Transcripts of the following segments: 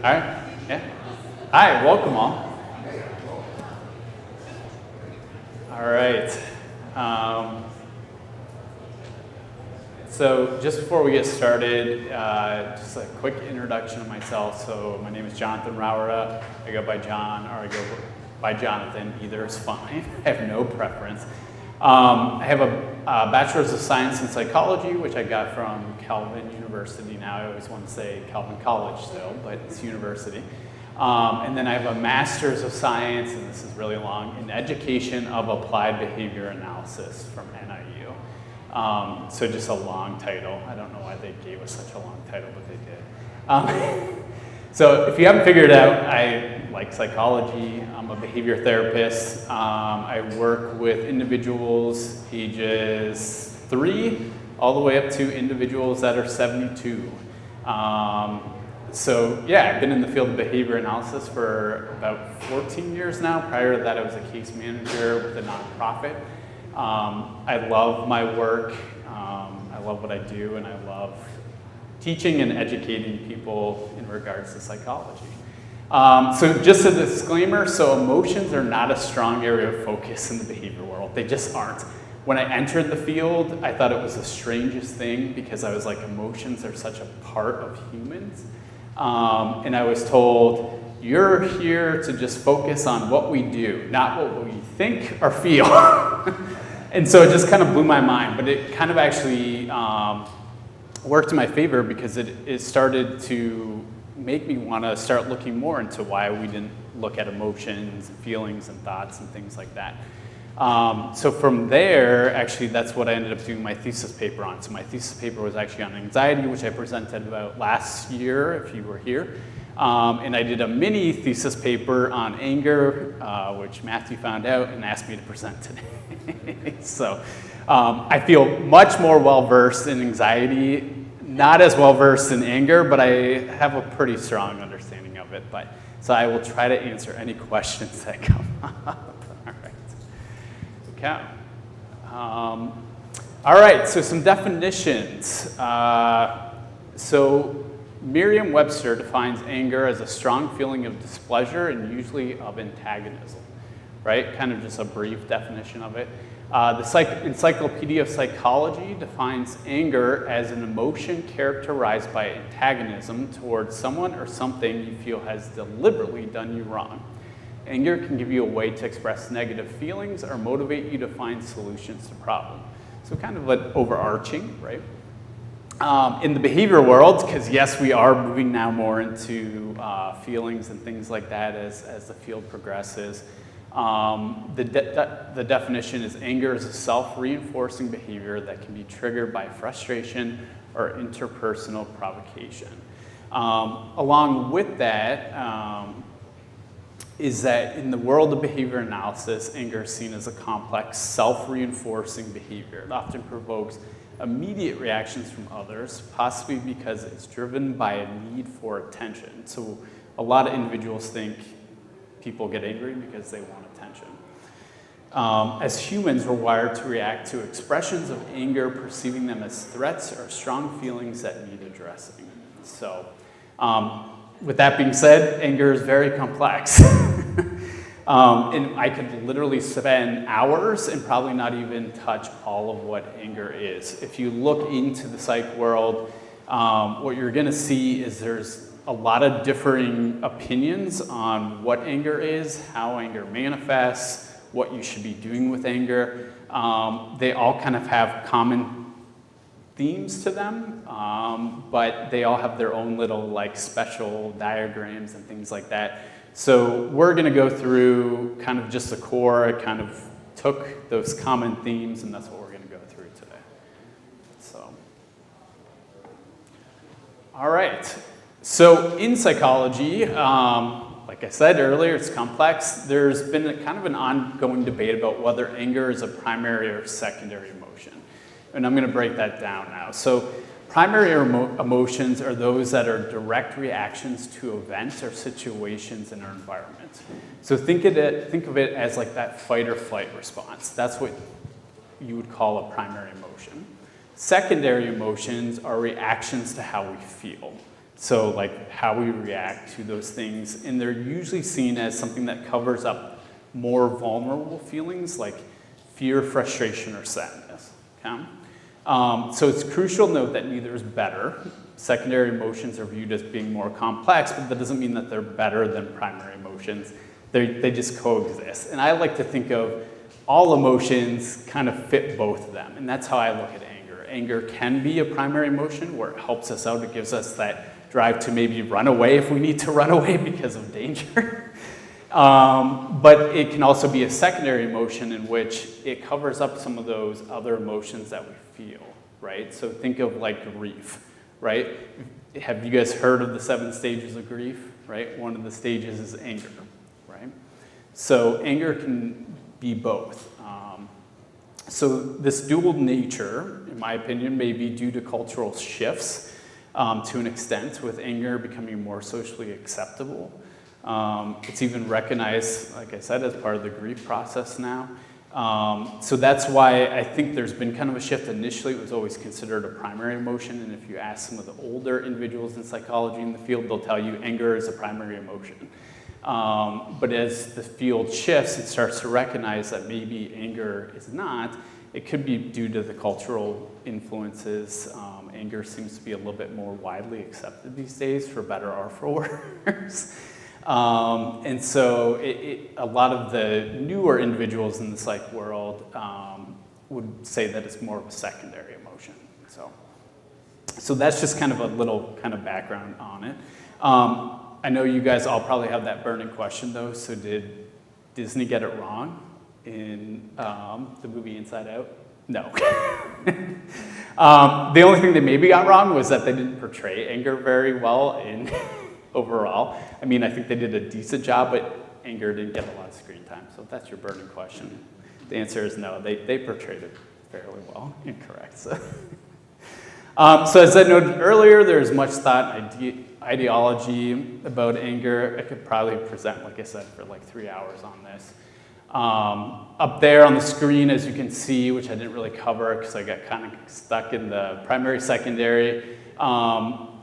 All right. Yeah. Hi, welcome all. All right. So just before we get started, just a quick introduction of myself. So my name is Jon Rauwerda. I go by John, or I go by Jonathan. Either is fine. I have no preference. I have a Bachelor's of Science in Psychology, which I got from Calvin University. Now I always want to say Calvin College still, but it's university. And then I have a Master's of Science, and this is really long, in Education of Applied Behavior Analysis from NIU. So just a long title. I don't know why they gave us such a long title, but they did. So if you haven't figured it out, I like psychology. I'm a behavior therapist. I work with individuals ages 3 all the way up to individuals that are 72. So yeah, I've been in the field of behavior analysis for about 14 years now. Prior to that, I was a case manager with a nonprofit. I love my work. I love what I do, and I love teaching and educating people in regards to psychology. So just a disclaimer, so emotions are not a strong area of focus in the behavior world. They just aren't. When I entered the field, I thought it was the strangest thing because I was like, emotions are such a part of humans. And I was told, you're here to just focus on what we do, not what we think or feel. And so it just kind of blew my mind, but it kind of actually worked in my favor because it started to make me want to start looking more into why we didn't look at emotions, feelings, and thoughts and things like that. So from there, actually, that's what I ended up doing my thesis paper on. So my thesis paper was actually on anxiety, which I presented about last year, if you were here. And I did a mini thesis paper on anger, which Matthew found out and asked me to present today. So I feel much more well-versed in anxiety, not as well-versed in anger, but I have a pretty strong understanding of it. So I will try to answer any questions that come up. Okay. All right, so some definitions. So Merriam-Webster defines anger as a strong feeling of displeasure and usually of antagonism, right? Kind of just a brief definition of it. The Encyclopedia of Psychology defines anger as an emotion characterized by antagonism towards someone or something you feel has deliberately done you wrong. Anger can give you a way to express negative feelings or motivate you to find solutions to problems. So kind of like overarching, right? In the behavior world, because yes, we are moving now more into feelings and things like that as the field progresses. The definition is anger is a self-reinforcing behavior that can be triggered by frustration or interpersonal provocation. Along with that, is that in the world of behavior analysis, anger is seen as a complex, self-reinforcing behavior. It often provokes immediate reactions from others, possibly because it's driven by a need for attention. So a lot of individuals think people get angry because they want attention. As humans, we're wired to react to expressions of anger, perceiving them as threats or strong feelings that need addressing. So, with that being said, anger is very complex. And I could literally spend hours and probably not even touch all of what anger is. If you look into the psych world, what you're going to see is there's a lot of differing opinions on what anger is, how anger manifests, what you should be doing with anger. They all kind of have common themes to them, but they all have their own little like special diagrams and things like that. So we're going to go through kind of just the core. I kind of took those common themes, and that's what we're going to go through today. So, all right. So in psychology, like I said earlier, it's complex. There's been kind of an ongoing debate about whether anger is a primary or secondary emotion. And I'm going to break that down now. So primary emotions are those that are direct reactions to events or situations in our environment. So think of it as like that fight or flight response. That's what you would call a primary emotion. Secondary emotions are reactions to how we feel. So like how we react to those things, and they're usually seen as something that covers up more vulnerable feelings like fear, frustration, or sadness. Okay? So it's crucial to note that neither is better. Secondary emotions are viewed as being more complex, but that doesn't mean that they're better than primary emotions. They just coexist. And I like to think of all emotions kind of fit both of them, and that's how I look at anger. Anger can be a primary emotion where it helps us out. It gives us that drive to maybe run away if we need to run away because of danger. But it can also be a secondary emotion in which it covers up some of those other emotions that we feel, right? So think of like grief, right? Have you guys heard of the 7 stages of grief, right? One of the stages is anger, right? So anger can be both. So this dual nature, in my opinion, may be due to cultural shifts to an extent, with anger becoming more socially acceptable. It's even recognized, like I said, as part of the grief process now. So that's why I think there's been kind of a shift. Initially, it was always considered a primary emotion, and if you ask some of the older individuals in psychology in the field, they'll tell you anger is a primary emotion. But as the field shifts, it starts to recognize that maybe anger is not. It could be due to the cultural influences. Anger seems to be a little bit more widely accepted these days, for better or for worse. And so a lot of the newer individuals in the psych world would say that it's more of a secondary emotion. So that's just kind of a little kind of background on it. I know you guys all probably have that burning question though. So did Disney get it wrong in the movie Inside Out? No. The only thing they maybe got wrong was that they didn't portray anger very well in overall. I mean, I think they did a decent job, but anger didn't get a lot of screen time. So if that's your burning question, the answer is no. They portrayed it fairly well. Incorrect. So as I noted earlier, there's much thought and ideology about anger. I could probably present, like I said, for like 3 hours on this. Up there on the screen, as you can see, which I didn't really cover because I got kind of stuck in the primary, secondary,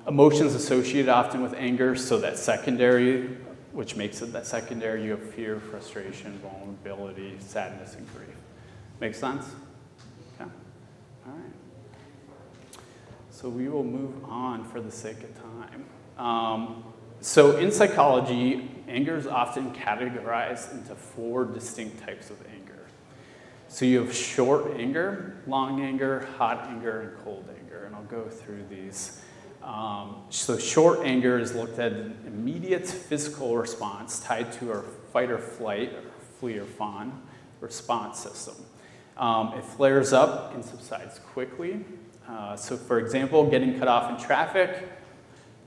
emotions associated often with anger. So that secondary, which makes it that secondary, you have fear, frustration, vulnerability, sadness, and grief. Make sense? Okay. All right. So we will move on for the sake of time. So in psychology, anger is often categorized into 4 distinct types of anger. So you have short anger, long anger, hot anger, and cold anger. And I'll go through these. So short anger is looked at an immediate physical response tied to our fight or flight, or flee or fawn response system. It flares up and subsides quickly. So for example, getting cut off in traffic,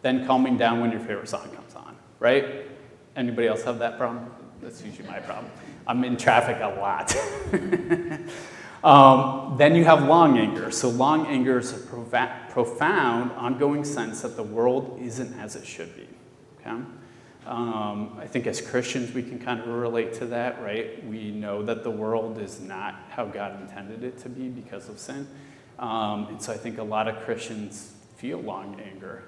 then calming down when your favorite song comes on, right? Anybody else have that problem? That's usually my problem. I'm in traffic a lot. Then you have long anger. So long anger is a profound, ongoing sense that the world isn't as it should be, okay? I think as Christians, we can kind of relate to that, right? We know that the world is not how God intended it to be because of sin. And so I think a lot of Christians feel long anger.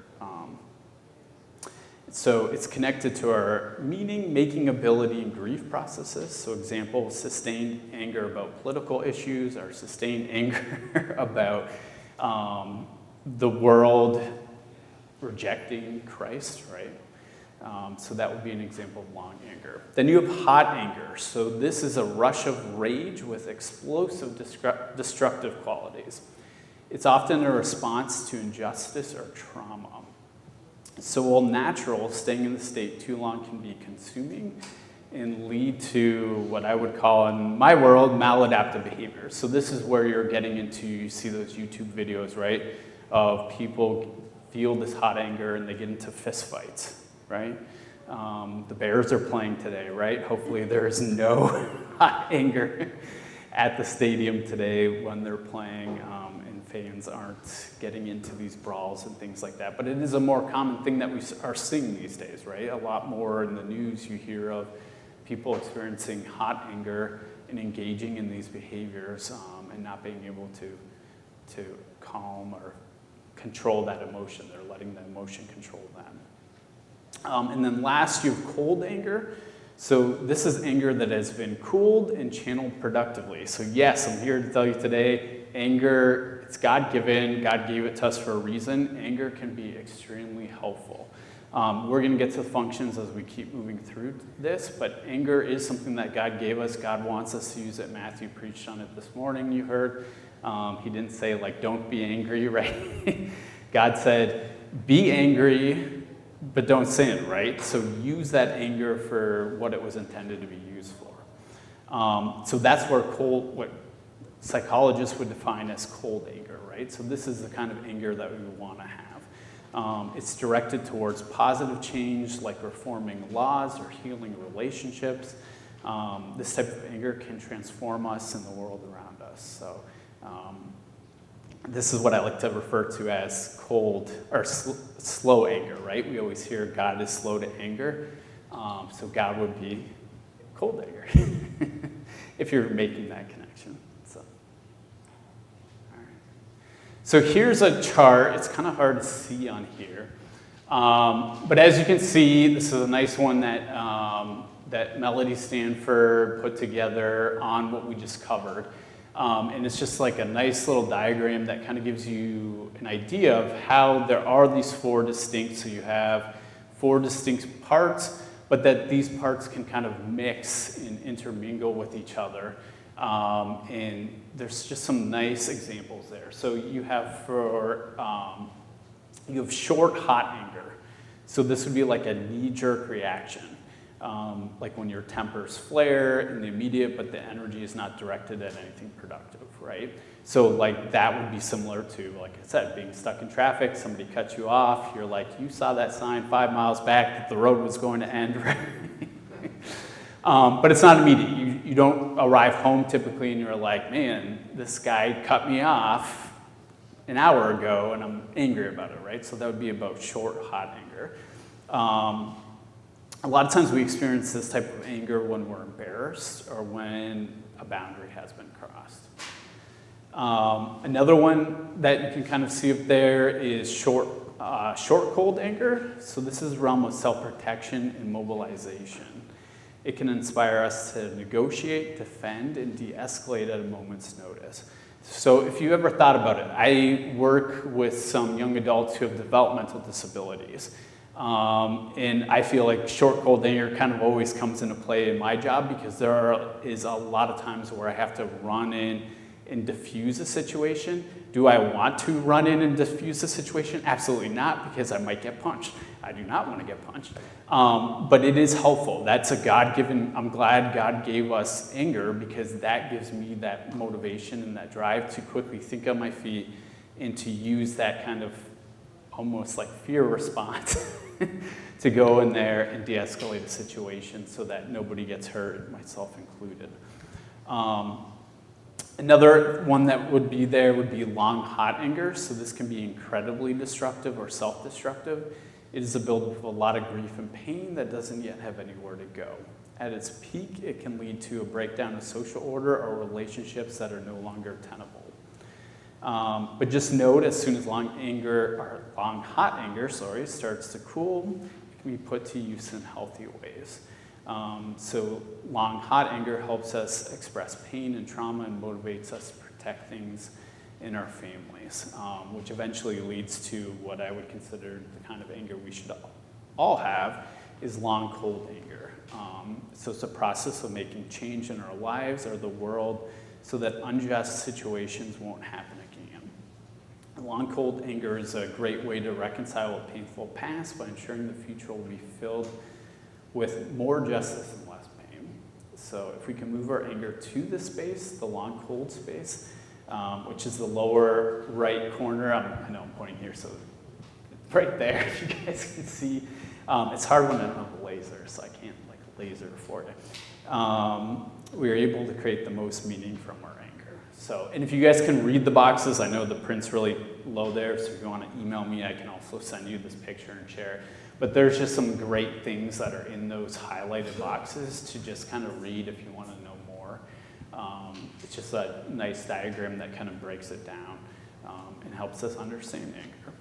So it's connected to our meaning, making ability, and grief processes. So example, sustained anger about political issues, or sustained anger about the world rejecting Christ, right? So that would be an example of long anger. Then you have hot anger. So this is a rush of rage with explosive, destructive qualities. It's often a response to injustice or trauma. So while natural, staying in the state too long can be consuming and lead to what I would call, in my world, maladaptive behavior. So this is where you're getting into, you see those YouTube videos, right, of people feel this hot anger and they get into fist fights, right? The Bears are playing today, right? Hopefully there is no hot anger at the stadium today when they're playing, and fans aren't getting into these brawls and things like that. But it is a more common thing that we are seeing these days, right? A lot more in the news you hear of people experiencing hot anger and engaging in these behaviors, and not being able to calm or control that emotion. They're letting the emotion control them. And then last, you have cold anger. So this is anger that has been cooled and channeled productively. So yes, I'm here to tell you today, anger, it's God-given. God gave it to us for a reason. Anger can be extremely helpful. We're going to get to the functions as we keep moving through this, but anger is something that God gave us. God wants us to use it. Matthew preached on it this morning, you heard. He didn't say, like, don't be angry, right? God said, be angry, but don't sin, right? So use that anger for what it was intended to be used for. So that's where what psychologists would define as cold anger, right? So this is the kind of anger that we want to have. It's directed towards positive change, like reforming laws or healing relationships. This type of anger can transform us and the world around us. So this is what I like to refer to as cold or slow anger, right? We always hear God is slow to anger. So God would be cold anger if you're making that connection. So, all right. So here's a chart. It's kind of hard to see on here. But as you can see, this is a nice one that Melody Stanford put together on what we just covered. And it's just like a nice little diagram that kind of gives you an idea of how there are these four distinct, so you have four distinct parts, but that these parts can kind of mix and intermingle with each other. And there's just some nice examples there. So you have you have short, hot anger. So this would be like a knee-jerk reaction. Like when your tempers flare in the immediate, but the energy is not directed at anything productive, right? So like that would be similar to, like I said, being stuck in traffic, somebody cuts you off, you're like, you saw that sign 5 miles back that the road was going to end, right? But it's not immediate. You don't arrive home typically and you're like, man, this guy cut me off an hour ago and I'm angry about it, right? So that would be about short, hot anger. A lot of times we experience this type of anger when we're embarrassed or when a boundary has been crossed. Another one that you can kind of see up there is short, cold anger. So this is a realm of self-protection and mobilization. It can inspire us to negotiate, defend, and de-escalate at a moment's notice. So if you ever thought about it, I work with some young adults who have developmental disabilities. And I feel like short, cold anger kind of always comes into play in my job because there is a lot of times where I have to run in and diffuse a situation. Do I want to run in and diffuse a situation? Absolutely not, because I might get punched. I do not want to get punched. But it is helpful. That's a God-given, I'm glad God gave us anger because that gives me that motivation and that drive to quickly think on my feet and to use that kind of almost like fear response to go in there and de-escalate a situation so that nobody gets hurt, myself included. Another one that would be there would be long, hot anger. So this can be incredibly destructive or self-destructive. It is a buildup of a lot of grief and pain that doesn't yet have anywhere to go. At its peak, it can lead to a breakdown of social order or relationships that are no longer tenable. But just note, as soon as long, hot anger, starts to cool, it can be put to use in healthy ways. So long, hot anger helps us express pain and trauma and motivates us to protect things in our families, which eventually leads to what I would consider the kind of anger we should all have, is long, cold anger. So it's a process of making change in our lives or the world so that unjust situations won't happen again. Long, cold anger is a great way to reconcile a painful past by ensuring the future will be filled with more justice and less pain. So if we can move our anger to this space, the long, cold space, which is the lower right corner, I know I'm pointing here, so right there, if you guys can see. It's hard when I don't have a laser, so I can't like laser for you. We're able to create the most meaning from our anger. So, and if you guys can read the boxes, I know the print's really low there, so if you want to email me, I can also send you this picture and share it. But there's just some great things that are in those highlighted boxes to just kind of read if you want to know more. It's just a nice diagram that kind of breaks it down and helps us understand anger.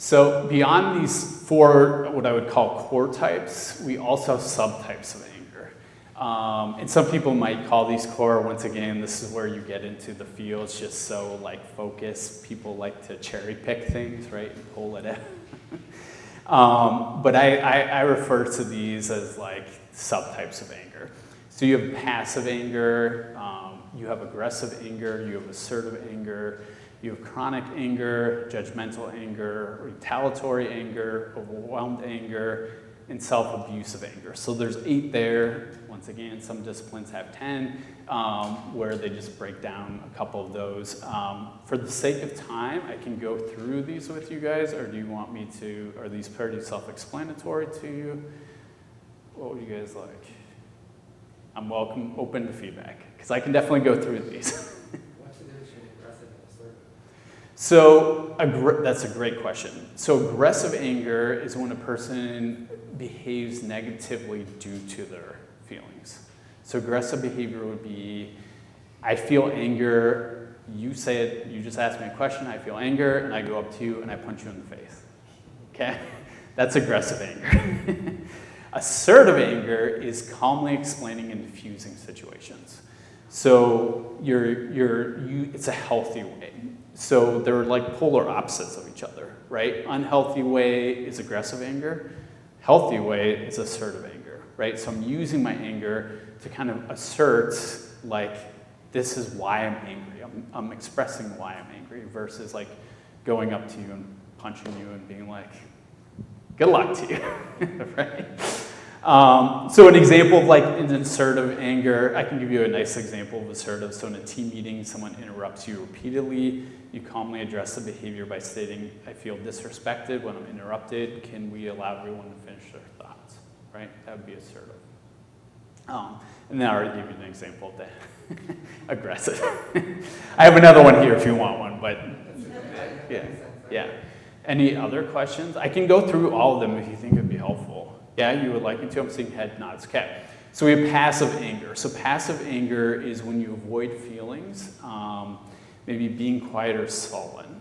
So beyond these 4, what I would call core types, we also have subtypes of anger. And some people might call these core. Once again, this is where you get into the fields, just so like focused. People like to cherry pick things, right, and pull it out. But I refer to these as like subtypes of anger. So you have passive anger, you have aggressive anger, you have assertive anger, you have chronic anger, judgmental anger, retaliatory anger, overwhelmed anger, and self-abusive anger. So there's 8 there. Once again, some disciplines have 10, where they just break down a couple of those. For the sake of time, I can go through these with you guys, or do you want me to, are these pretty self-explanatory to you? What would you guys like? I'm open to feedback, because I can definitely go through these. What's the difference between aggressive and assertive? So that's a great question. So aggressive anger is when a person behaves negatively due to their feelings. So aggressive behavior would be, I feel anger, you say it, you just ask me a question, I feel anger, and I go up to you and I punch you in the face. Okay? That's aggressive anger. Assertive anger is calmly explaining and diffusing situations. So it's a healthy way. So they're like polar opposites of each other, right? Unhealthy way is aggressive anger. Healthy way is assertive anger, right? So I'm using my anger to kind of assert, like, this is why I'm angry. I'm expressing why I'm angry versus like going up to you and punching you and being like, good luck to you, right? So an example of like an assertive anger, I can give you a nice example of assertive. So in a team meeting, someone interrupts you repeatedly. You calmly address the behavior by stating, I feel disrespected when I'm interrupted. Can we allow everyone to finish their thoughts, right? That would be assertive. And then I already gave you an example of that. Aggressive. I have another one here if you want one, but yeah. Any other questions? I can go through all of them if you think it'd be helpful. Yeah, you would like me to? I'm seeing head nods. Okay. So we have passive anger. So passive anger is when you avoid feelings, maybe being quiet or sullen.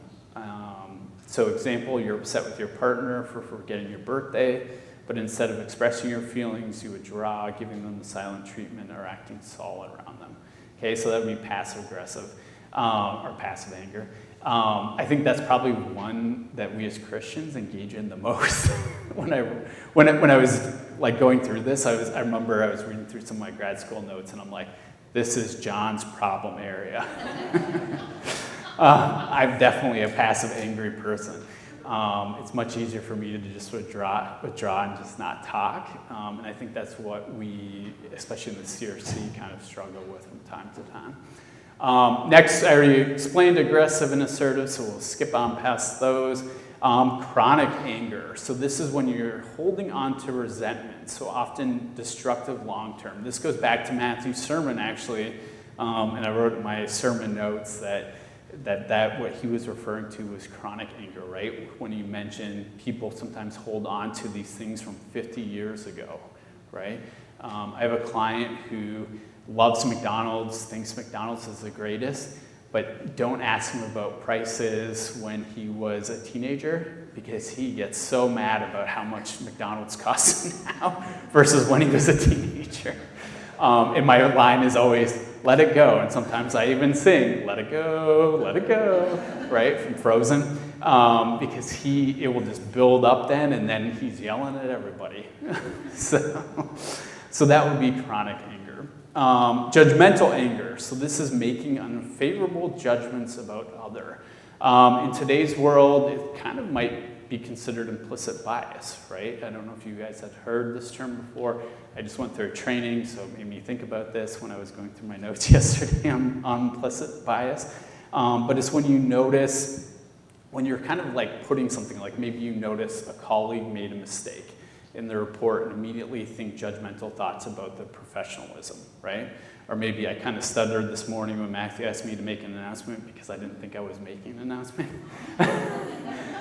So example, you're upset with your partner for forgetting your birthday, but instead of expressing your feelings, you withdraw, giving them the silent treatment or acting sullen around them. Okay, so that would be passive aggressive or passive anger. I think that's probably one that we as Christians engage in the most. When I was like going through this, I remember I was reading through some of my grad school notes, and I'm like, this is John's problem area. I'm definitely a passive angry person. It's much easier for me to just withdraw and just not talk. And I think that's what we, especially in the CRC, kind of struggle with from time to time. Next, I already explained aggressive and assertive, so we'll skip on past those. Chronic anger. So this is when you're holding on to resentment, so often destructive long-term. This goes back to Matthew's sermon, actually, and I wrote in my sermon notes that what he was referring to was chronic anger, right? When he mentioned people sometimes hold on to these things from 50 years ago, right? I have a client who loves McDonald's, thinks McDonald's is the greatest, but don't ask him about prices when he was a teenager, because he gets so mad about how much McDonald's costs now versus when he was a teenager. And my line is always, let it go. And sometimes I even sing, let it go, right, from Frozen, because it will just build up then, and then he's yelling at everybody. So that would be chronic anger. Judgmental anger. So this is making unfavorable judgments about other. In today's world, it kind of might be considered implicit bias, right? I don't know if you guys had heard this term before. I just went through a training, so it made me think about this when I was going through my notes yesterday on implicit bias. But it's when you notice, when you're kind of like putting something, like maybe you notice a colleague made a mistake in the report and immediately think judgmental thoughts about the professionalism, right? Or maybe I kind of stuttered this morning when Matthew asked me to make an announcement because I didn't think I was making an announcement.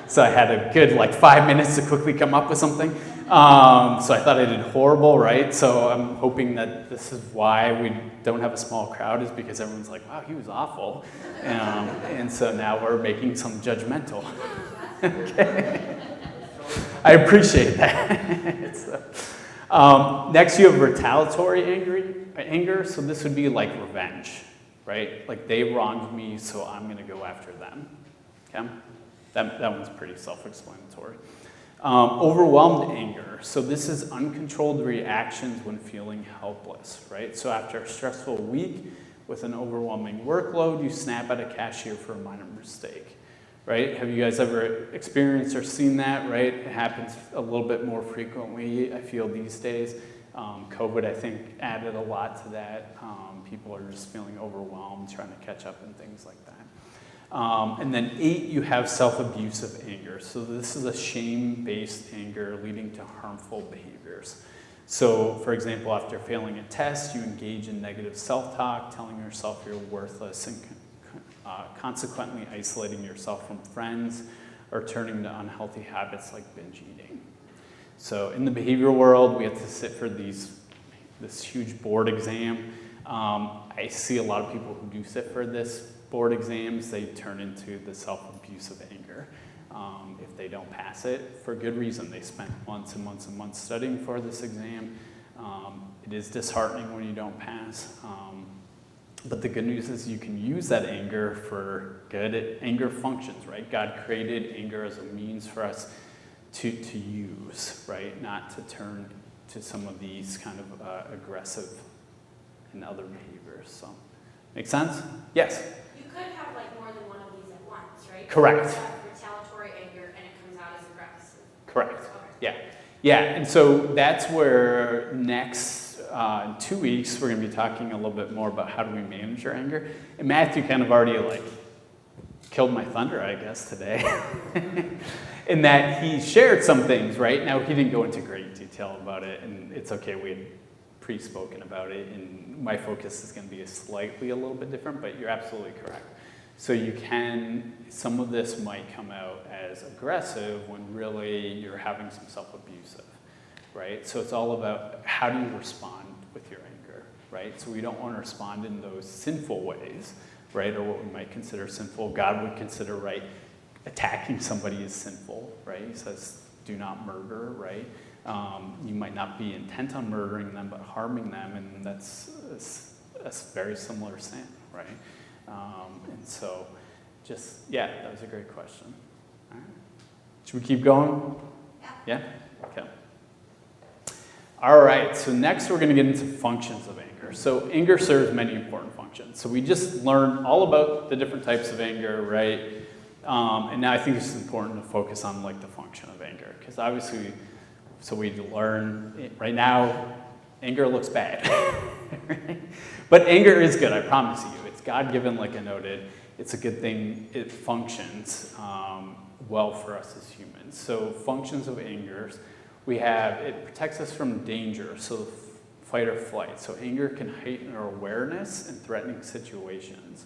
So I had a good 5 minutes to quickly come up with something. So I thought I did horrible, right? So I'm hoping that this is why we don't have a small crowd, is because everyone's like, wow, he was awful. And so now we're making some judgmental. Okay. I appreciate that. Next, you have retaliatory anger. So this would be like revenge, right? Like they wronged me, so I'm going to go after them. Okay, that one's pretty self-explanatory. Overwhelmed anger. So this is uncontrolled reactions when feeling helpless, right? So after a stressful week with an overwhelming workload, you snap at a cashier for a minor mistake. Right? Have you guys ever experienced or seen that, right? It happens a little bit more frequently, I feel, these days. COVID, I think, added a lot to that. People are just feeling overwhelmed, trying to catch up and things like that. And then 8, you have self-abusive anger. So this is a shame-based anger leading to harmful behaviors. So, for example, after failing a test, you engage in negative self-talk, telling yourself you're worthless and consequently isolating yourself from friends or turning to unhealthy habits like binge eating. So in the behavioral world, we have to sit for this huge board exam. I see a lot of people who do sit for this board exams, they turn into the self-abusive anger. If they don't pass it, for good reason. They spent months and months and months studying for this exam. It is disheartening when you don't pass. But the good news is you can use that anger for good. Anger functions, right? God created anger as a means for us to use, right? Not to turn to some of these kind of aggressive and other behaviors. So, make sense? Yes? You could have like more than one of these at once, right? Correct. You have retaliatory anger and it comes out as aggressive. Correct. Okay. Yeah, and so that's where next, in 2 weeks, we're going to be talking a little bit more about how do we manage our anger. And Matthew kind of already killed my thunder, I guess, today. In that he shared some things, right? Now, he didn't go into great detail about it, and it's okay, we had pre-spoken about it, and my focus is going to be a little bit different, but you're absolutely correct. So some of this might come out as aggressive when really you're having some self-abusive, right? So it's all about how do you respond with your anger, right? So we don't want to respond in those sinful ways, right? Or what we might consider sinful. God would consider, right, attacking somebody is sinful, right? He says, do not murder, right? You might not be intent on murdering them, but harming them, and that's a very similar sin, right? And so, that was a great question. All right. Should we keep going? Yeah? Okay. All right, so next we're going to get into functions of anger. So anger serves many important functions. So we just learned all about the different types of anger, right? And now I think it's important to focus on the function of anger, because obviously, so we learn right now, anger looks bad, right? But anger is good, I promise you. It's God-given, like I noted. It's a good thing. It functions well for us as humans. So functions of anger, it protects us from danger, so fight or flight. So anger can heighten our awareness in threatening situations,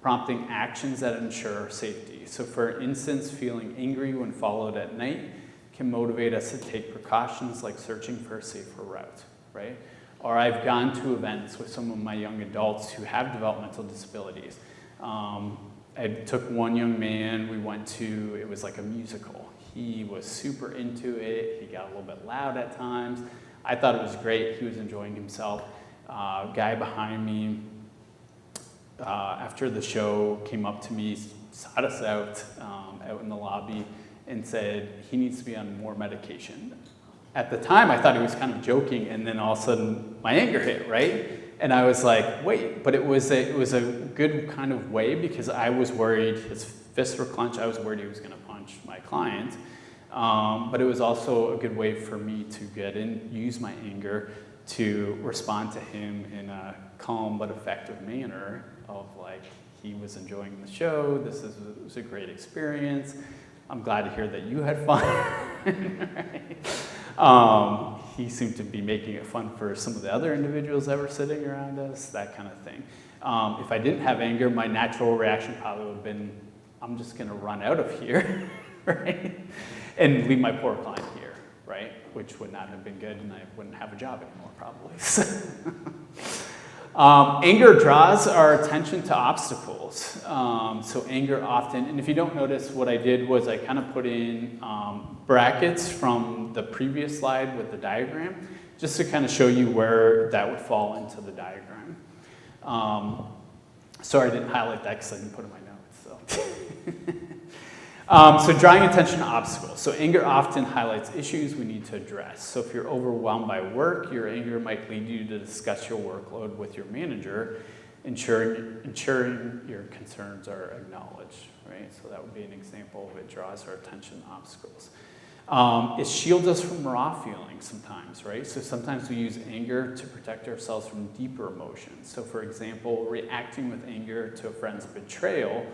prompting actions that ensure safety. So for instance, feeling angry when followed at night can motivate us to take precautions like searching for a safer route, right? Or I've gone to events with some of my young adults who have developmental disabilities. I took one young man, it was like a musical. He was super into it. He got a little bit loud at times. I thought it was great. He was enjoying himself. Guy behind me, after the show, came up to me, sought us out in the lobby, and said he needs to be on more medication. At the time, I thought he was kind of joking, and then all of a sudden, my anger hit, right? And I was like, wait, but it was a good kind of way, because I was worried, his fists were clenched, I was worried he was gonna punch my client. But it was also a good way for me to use my anger to respond to him in a calm but effective manner of he was enjoying the show, it was a great experience, I'm glad to hear that you had fun. Right? He seemed to be making it fun for some of the other individuals that were sitting around us, that kind of thing. If I didn't have anger, my natural reaction probably would have been, I'm just gonna run out of here, right? And leave my poor client here, right? Which would not have been good, and I wouldn't have a job anymore, probably. Anger draws our attention to obstacles. So anger often, and if you don't notice, what I did was I kind of put in brackets from the previous slide with the diagram, just to kind of show you where that would fall into the diagram. Sorry I didn't highlight that because I didn't put it in my notes. So drawing attention to obstacles. So anger often highlights issues we need to address. So if you're overwhelmed by work, your anger might lead you to discuss your workload with your manager, ensuring your concerns are acknowledged, right? So that would be an example of it draws our attention to obstacles. It shields us from raw feelings sometimes, right? So sometimes we use anger to protect ourselves from deeper emotions. So for example, reacting with anger to a friend's betrayal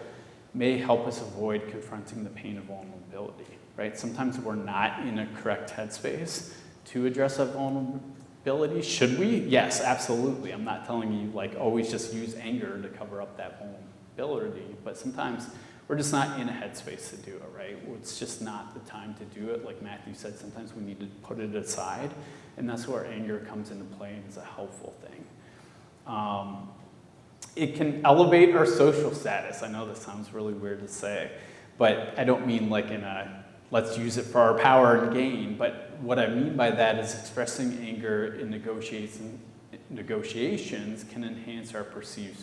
may help us avoid confronting the pain of vulnerability, right? Sometimes we're not in a correct headspace to address that vulnerability. Should we? Yes, absolutely. I'm not telling you like always just use anger to cover up that vulnerability, but sometimes we're just not in a headspace to do it, right? It's just not the time to do it. Like Matthew said, sometimes we need to put it aside, and that's where anger comes into play and is a helpful thing. It can elevate our social status. I know this sounds really weird to say, but I don't mean like in a let's use it for our power and gain, but what I mean by that is expressing anger in negotiations can enhance our perceived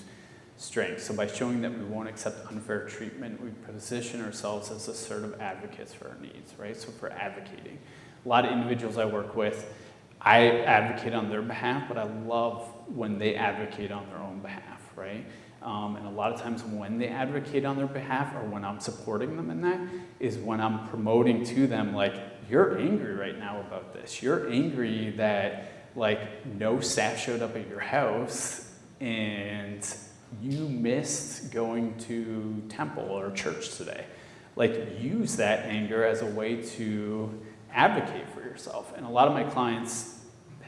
strength. So by showing that we won't accept unfair treatment, we position ourselves as assertive advocates for our needs, right? So for advocating. A lot of individuals I work with, I advocate on their behalf, but I love when they advocate on their own behalf, right? And a lot of times when they advocate on their behalf or when I'm supporting them in that is when I'm promoting to them, like, you're angry right now about this. You're angry that, like, no staff showed up at your house and you missed going to temple or church today. Like, use that anger as a way to advocate for yourself. And a lot of my clients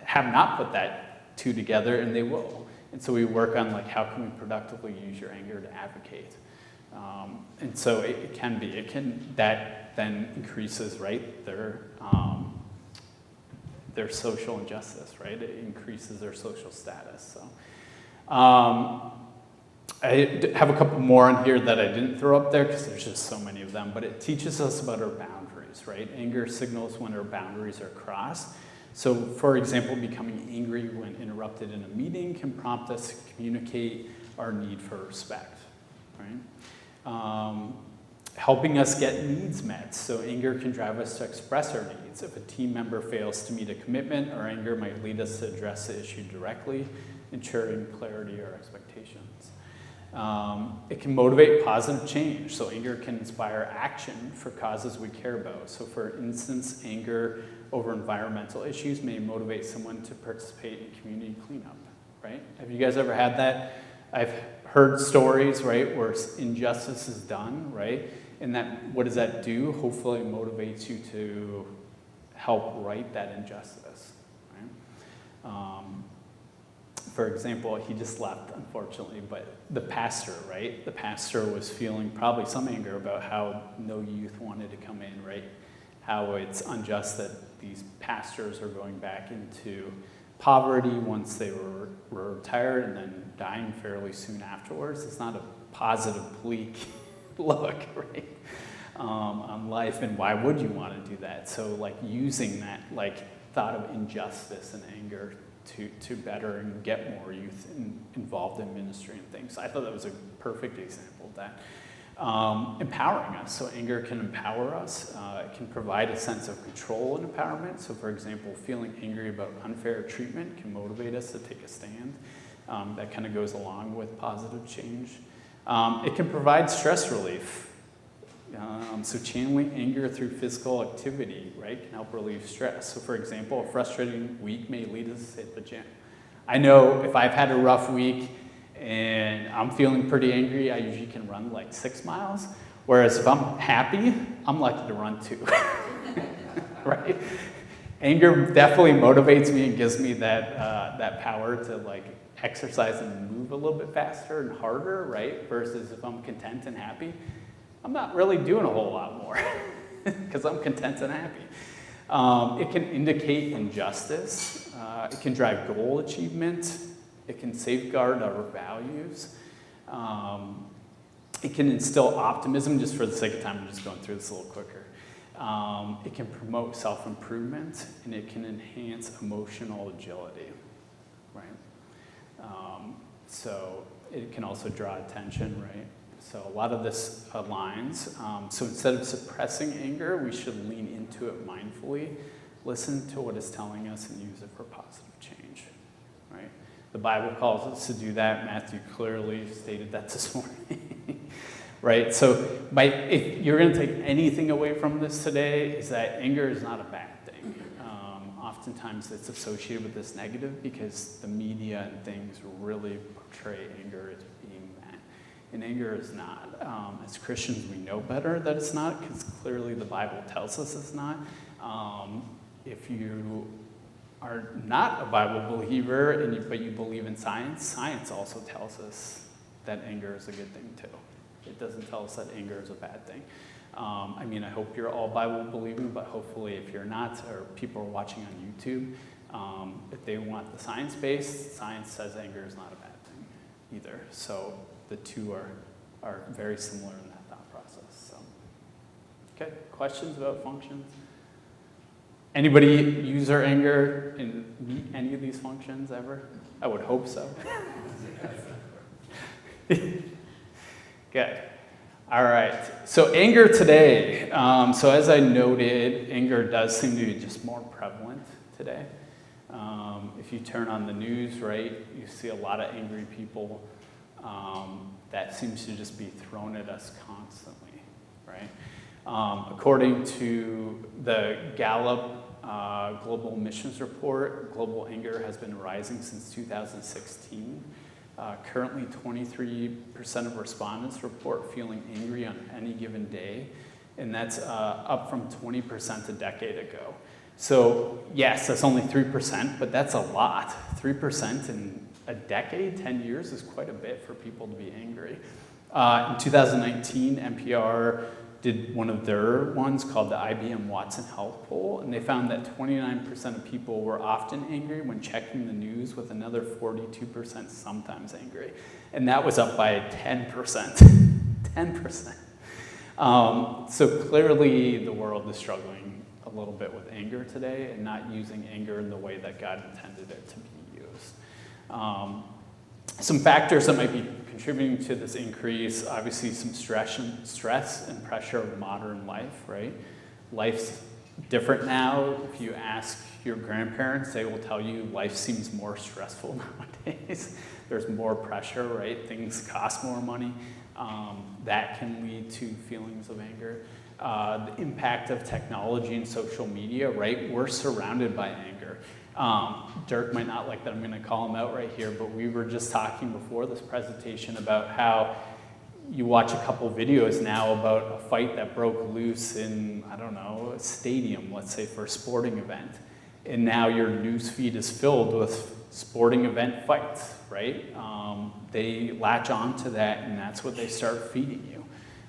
have not put that two together, and they will. And so we work on like how can we productively use your anger to advocate. And so it can that then increases, right, their social injustice, right? It increases their social status. So I have a couple more in here that I didn't throw up there because there's just so many of them, but it teaches us about our boundaries, right? Anger signals when our boundaries are crossed. So, for example, becoming angry when interrupted in a meeting can prompt us to communicate our need for respect, right? Helping us get needs met. So anger can drive us to express our needs. If a team member fails to meet a commitment, our anger might lead us to address the issue directly, ensuring clarity or expectations. It can motivate positive change. So anger can inspire action for causes we care about. So for instance, anger over environmental issues may motivate someone to participate in community cleanup, right? Have you guys ever had that? I've heard stories, right, where injustice is done, right? And that, what does that do? Hopefully it motivates you to help right that injustice, right? For example, he just left, unfortunately, but the pastor, right? The pastor was feeling probably some anger about how no youth wanted to come in, right? How it's unjust that these pastors are going back into poverty once they were retired and then dying fairly soon afterwards. It's not a positive, bleak look, right, on life, and why would you want to do that? So, like, using that, like, thought of injustice and anger to better and get more youth involved in ministry and things. I thought that was a perfect example of that. Empowering us. So anger can empower us. It can provide a sense of control and empowerment. So for example, feeling angry about unfair treatment can motivate us to take a stand. That kind of goes along with positive change. It can provide stress relief. So channeling anger through physical activity, right, can help relieve stress. So for example, a frustrating week may lead us to hit the gym. I know if I've had a rough week and I'm feeling pretty angry, I usually can run like 6 miles. Whereas if I'm happy, I'm lucky to run 2, right? Anger definitely motivates me and gives me that power to like exercise and move a little bit faster and harder, right? Versus if I'm content and happy, I'm not really doing a whole lot more because I'm content and happy. It can indicate injustice. It can drive goal achievement. It can safeguard our values. It can instill optimism. Just for the sake of time, I'm just going through this a little quicker. It can promote self-improvement, and it can enhance emotional agility, right? So it can also draw attention, right? So a lot of this aligns. So instead of suppressing anger, we should lean into it mindfully, listen to what it's telling us, and use it for positive change, right? The Bible calls us to do that. Matthew clearly stated that this morning, right? So if you're going to take anything away from this today, is that anger is not a bad thing. Oftentimes it's associated with this negative because the media and things really portray anger as being that. And anger is not. As Christians, we know better that it's not because clearly the Bible tells us it's not. If you are not a Bible believer, but you believe in science, science also tells us that anger is a good thing too. It doesn't tell us that anger is a bad thing. I hope you're all Bible believing, but hopefully if you're not, or people are watching on YouTube, if they want the science-based, science says anger is not a bad thing either. So the two are very similar in that thought process. So, okay, questions about functions? Anybody use their anger and meet any of these functions ever? I would hope so. Good. All right. So anger today. So as I noted, anger does seem to be just more prevalent today. If you turn on the news, right, you see a lot of angry people. That seems to just be thrown at us constantly, right? According to the Gallup Global Emissions Report, global anger has been rising since 2016. Currently, 23% of respondents report feeling angry on any given day, and that's up from 20% a decade ago. So yes, that's only 3%, but that's a lot. 3% in a decade, 10 years, is quite a bit for people to be angry. In 2019, NPR did one of their ones called the IBM Watson Health Poll, and they found that 29% of people were often angry when checking the news, with another 42% sometimes angry. And that was up by 10%. 10%. So clearly the world is struggling a little bit with anger today and not using anger in the way that God intended it to be used. Some factors that might be contributing to this increase, obviously some stress and pressure of modern life, right? Life's different now. If you ask your grandparents, they will tell you life seems more stressful nowadays. There's more pressure, right? Things cost more money. That can lead to feelings of anger. The impact of technology and social media, right? We're surrounded by anger. Dirk might not like that I'm going to call him out right here, but we were just talking before this presentation about how you watch a couple videos now about a fight that broke loose in, I don't know, a stadium, let's say, for a sporting event. And now your news feed is filled with sporting event fights, right? They latch on to that, and that's what they start feeding you.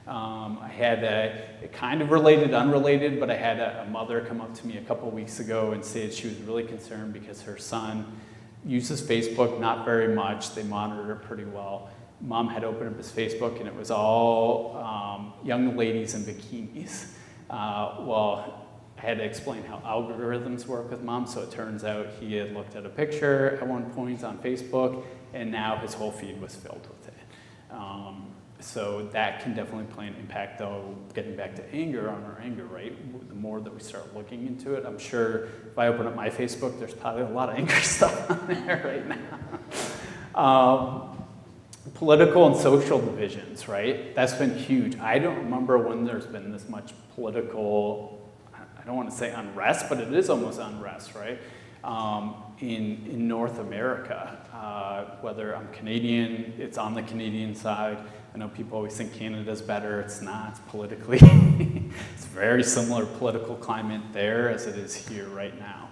I had a kind of related, unrelated, but I had a mother come up to me a couple weeks ago and say that she was really concerned because her son uses Facebook, not very much. They monitor it pretty well. Mom had opened up his Facebook and it was all young ladies in bikinis. Well, I had to explain how algorithms work with Mom, so it turns out he had looked at a picture at one point on Facebook, and now his whole feed was filled with it. So that can definitely play an impact, though, getting back to anger, on our anger, right? The more that we start looking into it, I'm sure if I open up my Facebook, there's probably a lot of angry stuff on there right now. Political and social divisions, right? That's been huge. I don't remember when there's been this much political, I don't want to say unrest, but it is almost unrest, right? In North America, whether I'm Canadian, it's on the Canadian side. I know people always think Canada's better. It's not. It's politically, it's very similar political climate there as it is here right now.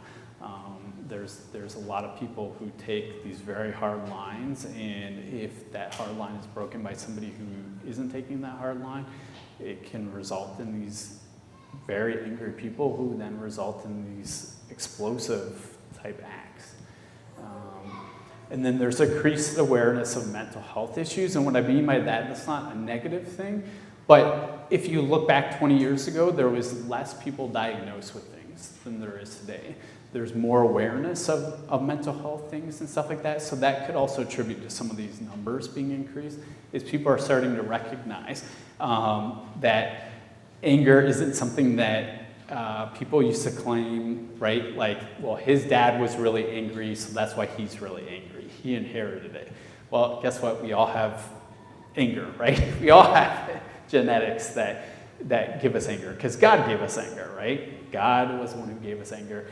There's a lot of people who take these very hard lines, and if that hard line is broken by somebody who isn't taking that hard line, it can result in these very angry people who then result in these explosive type acts. And then there's increased awareness of mental health issues. And what I mean by that, that's not a negative thing. But if you look back 20 years ago, there was less people diagnosed with things than there is today. There's more awareness of mental health things and stuff like that. So that could also attribute to some of these numbers being increased, is people are starting to recognize that anger isn't something that people used to claim, right? Like, well, his dad was really angry, so that's why he's really angry. He inherited it. Well, guess what? We all have anger, right? We all have genetics that give us anger, because God gave us anger, right? God was the one who gave us anger.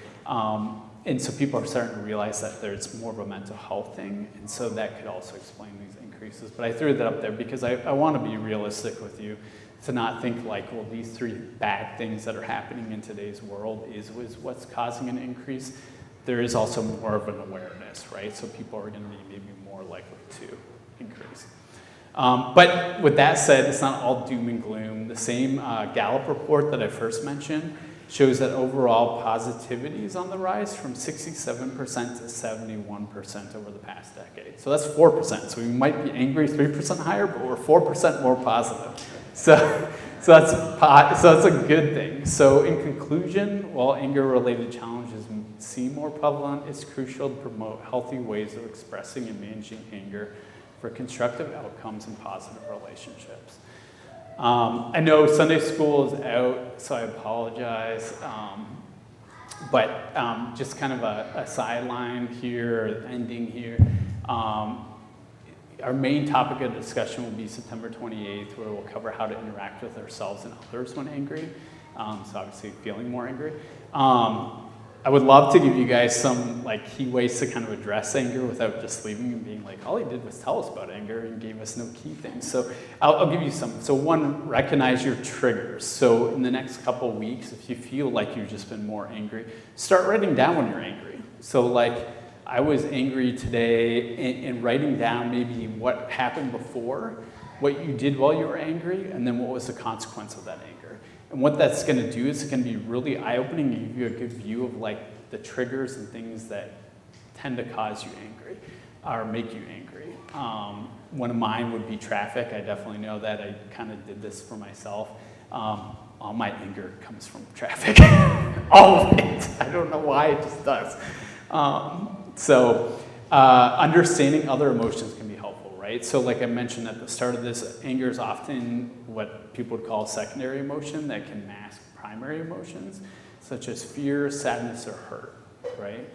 And so people are starting to realize that there's more of a mental health thing, and so that could also explain these increases. But I threw that up there because I want to be realistic with you, to not think like, well, these 3 bad things that are happening in today's world is what's causing an increase. There is also more of an awareness, right? So people are going to be maybe more likely to increase. But with that said, it's not all doom and gloom. The same Gallup report that I first mentioned shows that overall positivity is on the rise from 67% to 71% over the past decade. So that's 4%. So we might be angry 3% higher, but we're 4% more positive. So that's a good thing. So in conclusion, while anger-related challenges seem more prevalent, it's crucial to promote healthy ways of expressing and managing anger for constructive outcomes and positive relationships. I know Sunday school is out, so I apologize. But just kind of a sideline here, ending here. Our main topic of discussion will be September 28th, where we'll cover how to interact with ourselves and others when angry. So obviously feeling more angry. I would love to give you guys some key ways to kind of address anger without just leaving and being like, all he did was tell us about anger and gave us no key things. So I'll give you some. So one, recognize your triggers. So in the next couple of weeks, if you feel like you've just been more angry, start writing down when you're angry. So I was angry today, and writing down maybe what happened before, what you did while you were angry, and then what was the consequence of that anger. And what that's going to do is it's going to be really eye-opening and give you a good view of the triggers and things that tend to cause you angry or make you angry. One of mine would be traffic. I definitely know that. I kind of did this for myself. All my anger comes from traffic. All of it. I don't know why, it just does. Understanding other emotions can be helpful, right? So like I mentioned at the start of this, anger is often what people would call a secondary emotion that can mask primary emotions, such as fear, sadness, or hurt, right?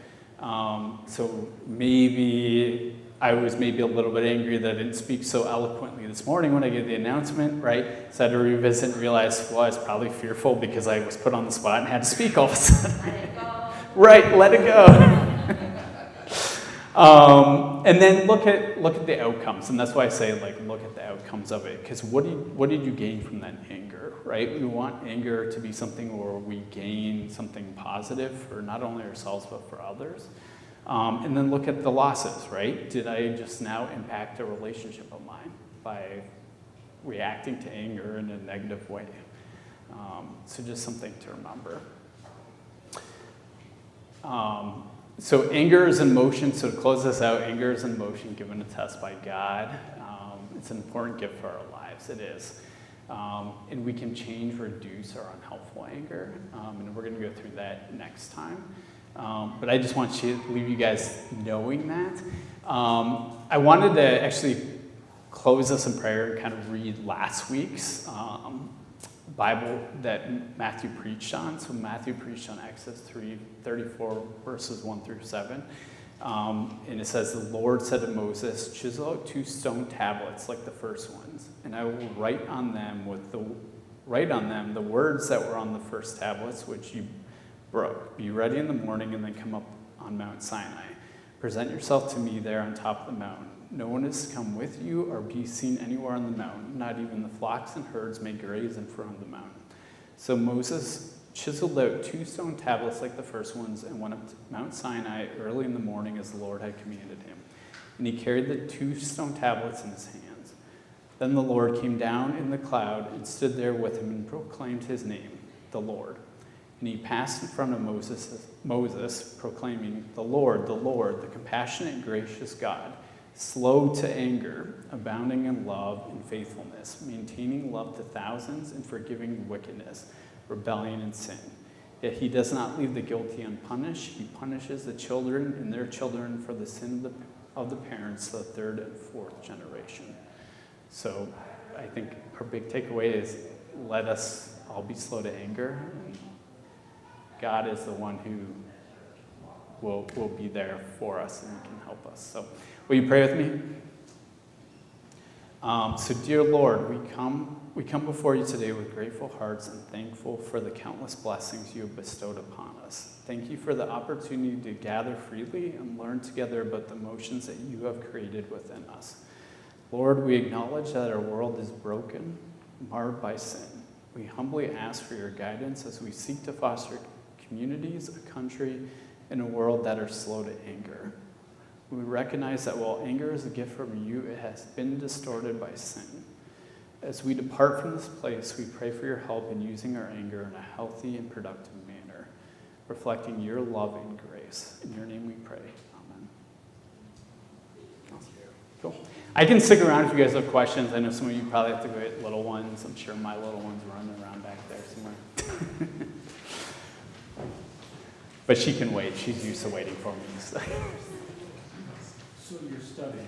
So maybe I was a little bit angry that I didn't speak so eloquently this morning when I gave the announcement, right? So I had to revisit and realize, well, I was probably fearful because I was put on the spot and had to speak all of a sudden. Let it go. Right, let it go. And then look at the outcomes, and that's why I say look at the outcomes of it, because what did you gain from that anger, right? We want anger to be something where we gain something positive for not only ourselves but for others. And then look at the losses, right? Did I just now impact a relationship of mine by reacting to anger in a negative way? So just something to remember. So anger is an emotion. So to close this out, anger is an emotion given to us by God. It's an important gift for our lives. It is. And we can change, reduce our unhelpful anger. And we're going to go through that next time. But I just want to leave you guys knowing that. I wanted to actually close us in prayer and kind of read last week's Bible that Matthew preached on. So Matthew preached on Exodus 3:34, verses 1 through 7. And it says, the Lord said to Moses, chisel out 2 stone tablets like the first ones, and I will write on them the words that were on the first tablets, which you broke. Be ready in the morning and then come up on Mount Sinai. Present yourself to me there on top of the mountain. No one is to come with you or be seen anywhere on the mountain. Not even the flocks and herds may graze in front of the mountain. So Moses chiseled out 2 stone tablets like the first ones and went up to Mount Sinai early in the morning as the Lord had commanded him. And he carried the 2 stone tablets in his hands. Then the Lord came down in the cloud and stood there with him and proclaimed his name, the Lord. And he passed in front of Moses, proclaiming, the Lord, the compassionate and gracious God, slow to anger, abounding in love and faithfulness, maintaining love to thousands and forgiving wickedness, rebellion, and sin. Yet he does not leave the guilty unpunished. He punishes the children and their children for the sin of the parents, the third and fourth generation. So I think our big takeaway is let us all be slow to anger. And God is the one who will be there for us and can help us. So will you pray with me? So dear Lord, we come before you today with grateful hearts and thankful for the countless blessings you have bestowed upon us. Thank you for the opportunity to gather freely and learn together about the emotions that you have created within us. Lord, we acknowledge that our world is broken, marred by sin. We humbly ask for your guidance as we seek to foster communities, a country, and a world that are slow to anger. We recognize that while anger is a gift from you, it has been distorted by sin. As we depart from this place, we pray for your help in using our anger in a healthy and productive manner, reflecting your love and grace. In your name we pray. Amen. Cool. I can stick around if you guys have questions. I know some of you probably have to go get little ones. I'm sure my little one's running around back there somewhere. But she can wait. She's used to waiting for me. So your studies.